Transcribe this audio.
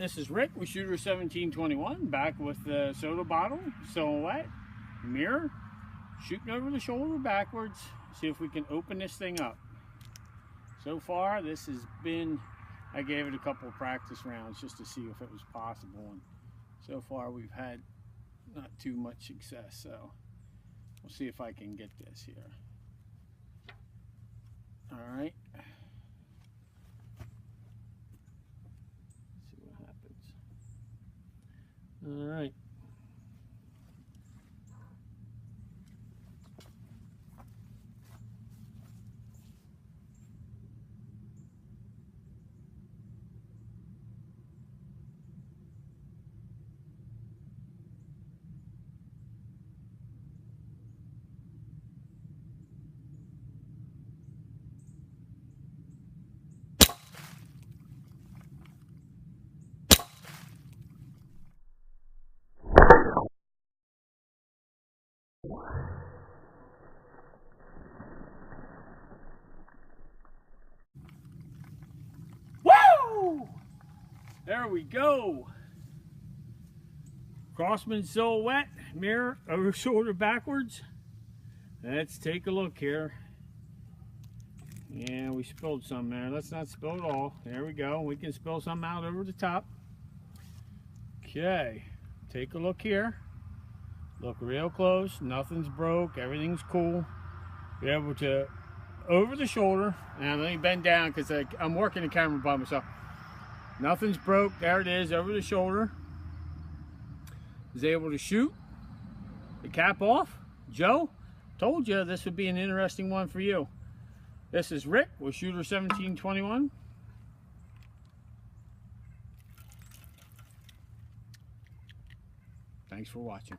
This is Rick with Shooter 1721, back with the soda bottle, silhouette, mirror, shooting over the shoulder backwards. See if we can open this thing up. So far, this has been, I gave it a couple of practice rounds just to see if it was possible, and so far we've had not too much success, so we'll see if I can get this here. All right. Let's see what happens. All right. Woo! There we go. Crosman silhouette, mirror, over shoulder backwards. Let's take a look here. Yeah, we spilled some there. Let's not spill it all. There we go. We can spill some out over the top. Okay, take a look here. Look real close. Nothing's broke. Everything's cool. Be able to over the shoulder. Now let me bend down because I'm working the camera by myself. Nothing's broke. There it is, over the shoulder. Is able to shoot. The cap off. Joe, told you this would be an interesting one for you. This is Rick with Shooter 1721. Thanks for watching.